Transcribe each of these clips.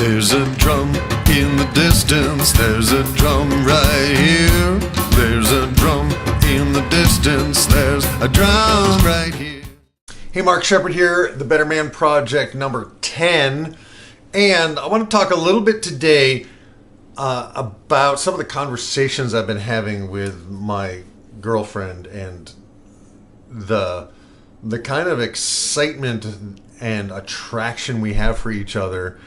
There's a drum in the distance, there's a drum right here. There's a drum in the distance, there's a drum right here. Hey, Mark Shepard here, the Better Man Project number 10. And I want to talk a little bit today about some of the conversations I've been having with my girlfriend and the kind of excitement and attraction we have for each other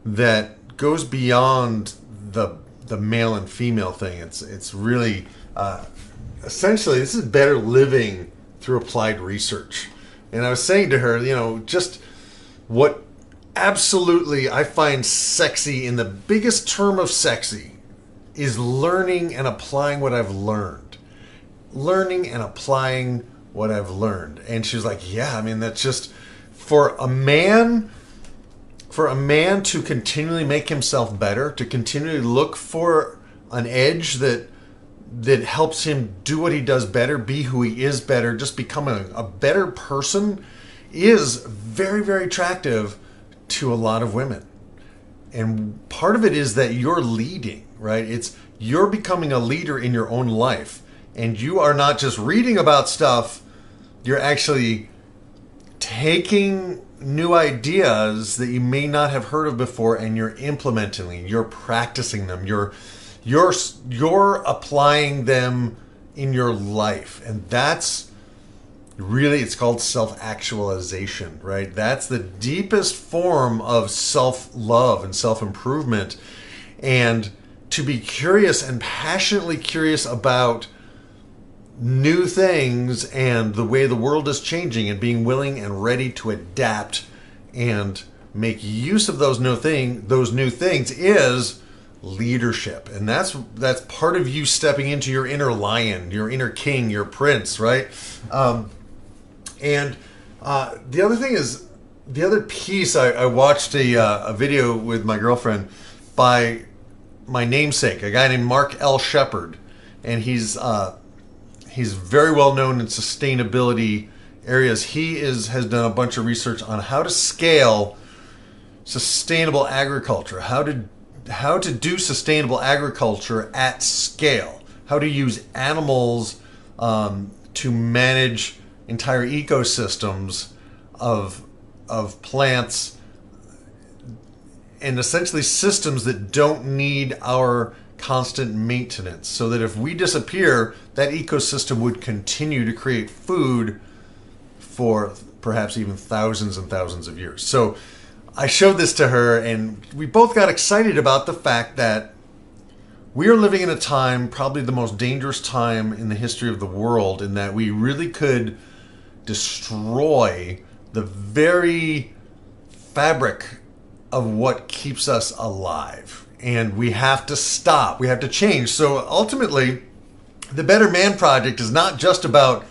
that goes beyond the male and female thing. It's really essentially this is better living through applied research. And I was saying to her, just what absolutely I find sexy in the biggest term of sexy is learning and applying what I've learned. Learning and applying what I've learned. And she was like, yeah, I mean, that's just for a man to continually make himself better, to continually look for an edge that helps him do what he does better, be who he is better, just become a better person is very, very attractive to a lot of women. And part of it is that you're leading, right? You're becoming a leader in your own life. And you are not just reading about stuff, you're actually taking new ideas that you may not have heard of before and you're implementing them, you're practicing them, you're applying them in your life. And that's really, it's called self-actualization, right? That's the deepest form of self-love and self-improvement. And to be curious and passionately curious about new things and the way the world is changing and being willing and ready to adapt and make use of those new things is leadership. And that's part of you stepping into your inner lion, your inner king, your prince, right? And the other thing is, the other piece, I watched a video with my girlfriend by my namesake, a guy named Mark L. Shepard, and he's very well known in sustainability areas. He has done a bunch of research on how to scale sustainable agriculture, how to do sustainable agriculture at scale, how to use animals to manage entire ecosystems of plants, and essentially systems that don't need our constant maintenance, so that if we disappear, that ecosystem would continue to create food for perhaps even thousands and thousands of years. So I showed this to her, and we both got excited about the fact that we are living in a time, probably the most dangerous time in the history of the world, in that we really could destroy the very fabric of what keeps us alive. And we have to stop. We have to change. So ultimately, the Better Man Project is not just about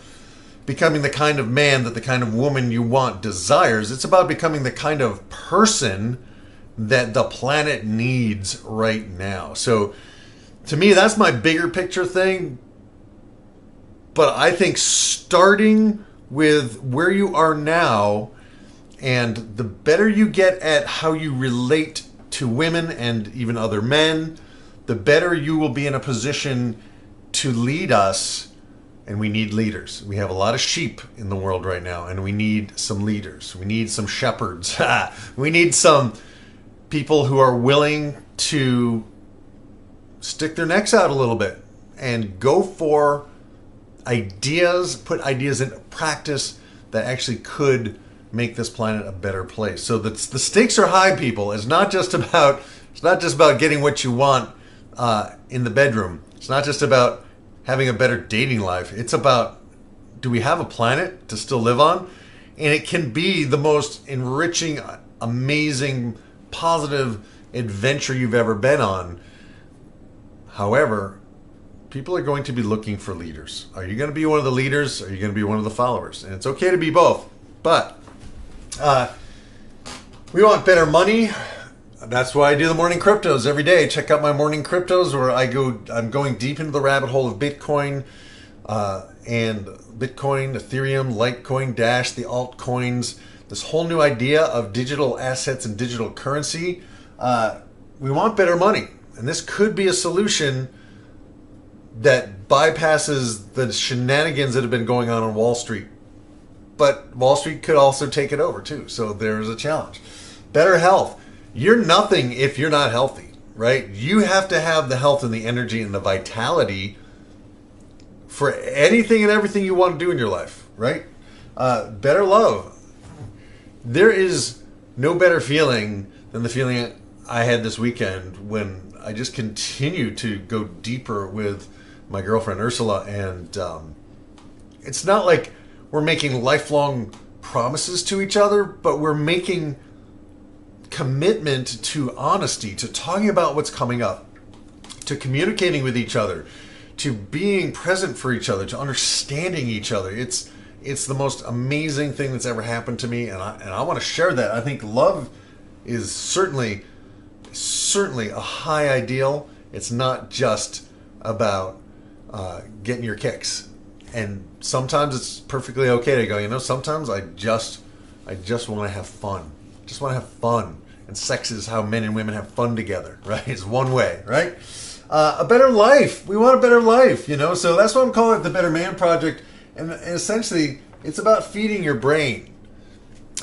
becoming the kind of man that the kind of woman you want desires. It's about becoming the kind of person that the planet needs right now. So to me, that's my bigger picture thing. But I think starting with where you are now, and the better you get at how you relate to women and even other men, the better you will be in a position to lead us. And we need leaders. We have a lot of sheep in the world right now, and we need some leaders. We need some shepherds. We need some people who are willing to stick their necks out a little bit and go for ideas, put ideas into practice that actually could make this planet a better place. So the stakes are high, people. It's not just about getting what you want in the bedroom. It's not just about having a better dating life. It's about, do we have a planet to still live on? And it can be the most enriching, amazing, positive adventure you've ever been on. However, people are going to be looking for leaders. Are you going to be one of the leaders? Or are you going to be one of the followers? And it's okay to be both. But we want better money. That's why I do the morning cryptos every day. Check out my morning cryptos where I'm going deep into the rabbit hole of Bitcoin and Bitcoin, Ethereum, Litecoin, Dash, the altcoins, this whole new idea of digital assets and digital currency. we want better money. And this could be a solution that bypasses the shenanigans that have been going on Wall Street. But Wall Street could also take it over too. So there's a challenge. Better health. You're nothing if you're not healthy, right? You have to have the health and the energy and the vitality for anything and everything you want to do in your life, right? Better love. There is no better feeling than the feeling I had this weekend when I just continued to go deeper with my girlfriend Ursula, and it's not like we're making lifelong promises to each other, but we're making commitment to honesty, to talking about what's coming up, to communicating with each other, to being present for each other, to understanding each other. It's the most amazing thing that's ever happened to me, and I want to share that. I think love is certainly a high ideal. It's not just about getting your kicks, and sometimes it's perfectly okay to go, sometimes I just want to have fun. Just want to have fun. And sex is how men and women have fun together, right? It's one way, right? A better life. We want a better life, So that's why I'm calling it the Better Man Project. And essentially, it's about feeding your brain.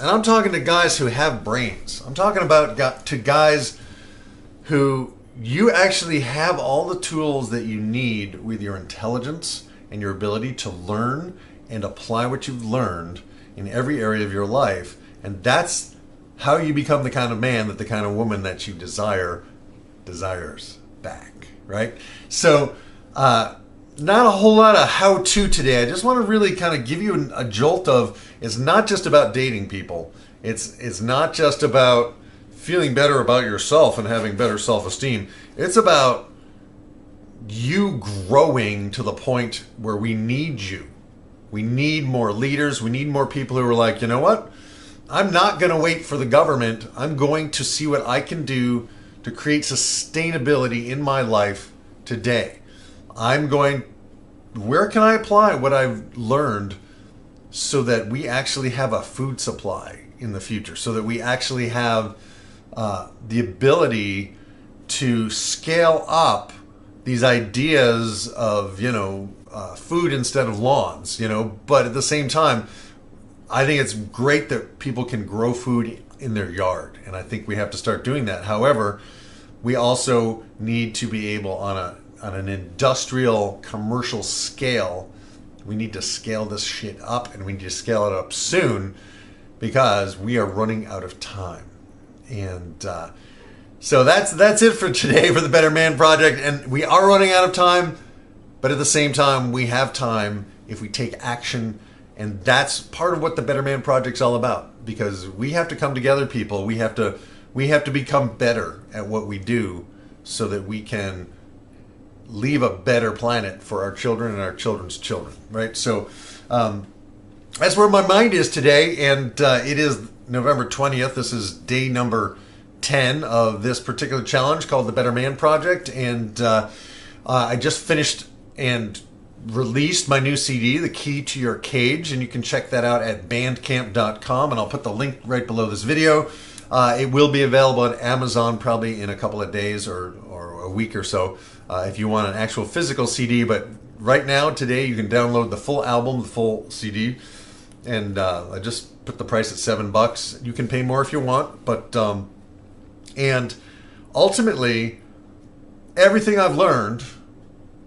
And I'm talking to guys who have brains. I'm talking about to guys who you actually have all the tools that you need with your intelligence and your ability to learn and apply what you've learned in every area of your life. And that's how you become the kind of man that the kind of woman that you desires back, right? So, not a whole lot of how-to today. I just want to really kind of give you a jolt of, it's not just about dating people. It's not just about feeling better about yourself and having better self-esteem. It's about you growing to the point where we need you. We need more leaders. We need more people who are like, you know what? I'm not going to wait for the government. I'm going to see what I can do to create sustainability in my life today. Where can I apply what I've learned so that we actually have a food supply in the future, so that we actually have the ability to scale up these ideas of, food instead of lawns, but at the same time, I think it's great that people can grow food in their yard, and I think we have to start doing that. However, we also need to be able on an industrial commercial scale, we need to scale this shit up, and we need to scale it up soon because we are running out of time. And so that's it for today for the Better Man Project. And we are running out of time, but at the same time, we have time if we take action. And that's part of what the Better Man Project's all about, because we have to come together, people. We have to become better at what we do so that we can leave a better planet for our children and our children's children, right? So that's where my mind is today, and it is November 20th. This is day number 10 of this particular challenge called the Better Man Project, and I just finished and released my new CD, The Key to Your Cage, and you can check that out at bandcamp.com, and I'll put the link right below this video. It will be available on Amazon probably in a couple of days or a week or so if you want an actual physical CD, but right now, today, you can download the full album, the full CD, and I just put the price at $7. You can pay more if you want, but and ultimately, everything I've learned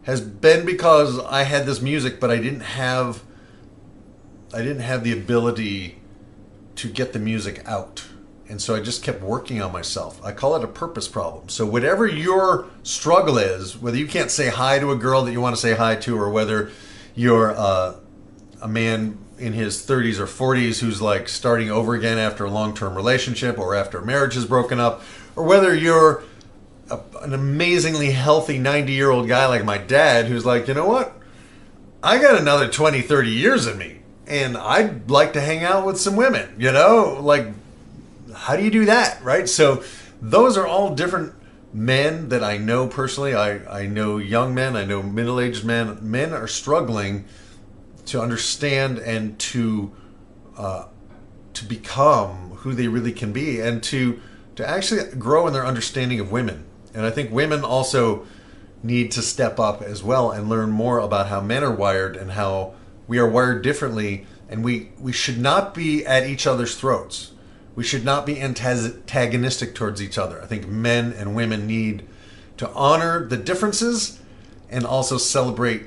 has been because I had this music, but I didn't have the ability to get the music out. And so I just kept working on myself. I call it a purpose problem. So whatever your struggle is, whether you can't say hi to a girl that you want to say hi to, or whether you're a man in his 30s or 40s who's like starting over again after a long-term relationship or after a marriage is broken up, or whether you're an amazingly healthy 90-year-old guy like my dad who's like, you know what? I got another 20, 30 years in me, and I'd like to hang out with some women, like, how do you do that, right? So those are all different men that I know personally. I know young men, I know middle-aged men. Men are struggling to understand and to become who they really can be, and to to actually grow in their understanding of women. And I think women also need to step up as well and learn more about how men are wired and how we are wired differently. And we should not be at each other's throats. We should not be antagonistic towards each other. I think men and women need to honor the differences and also celebrate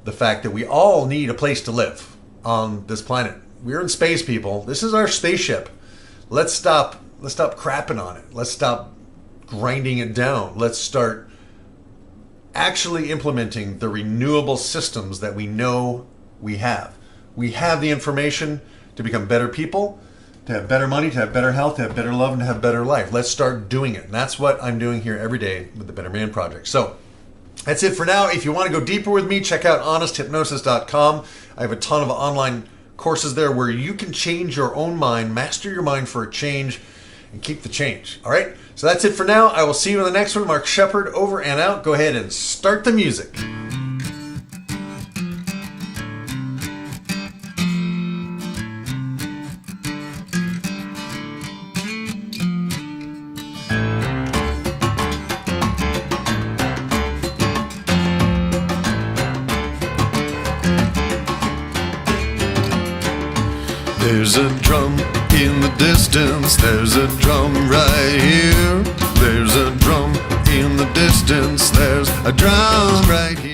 the fact that we all need a place to live on this planet. We're in space, people. This is our spaceship. Let's stop crapping on it. Let's stop grinding it down. Let's start actually implementing the renewable systems that we know we have. We have the information to become better people, to have better money, to have better health, to have better love, and to have better life. Let's start doing it. And that's what I'm doing here every day with the Better Man Project. So that's it for now. If you want to go deeper with me, check out honesthypnosis.com. I have a ton of online courses there where you can change your own mind, master your mind for a change, and keep the change. All right? So that's it for now. I will see you in the next one. Mark Shepard, over and out. Go ahead and start the music. There's a drum in the distance, there's a drum right here. There's a drum in the distance, there's a drum right here.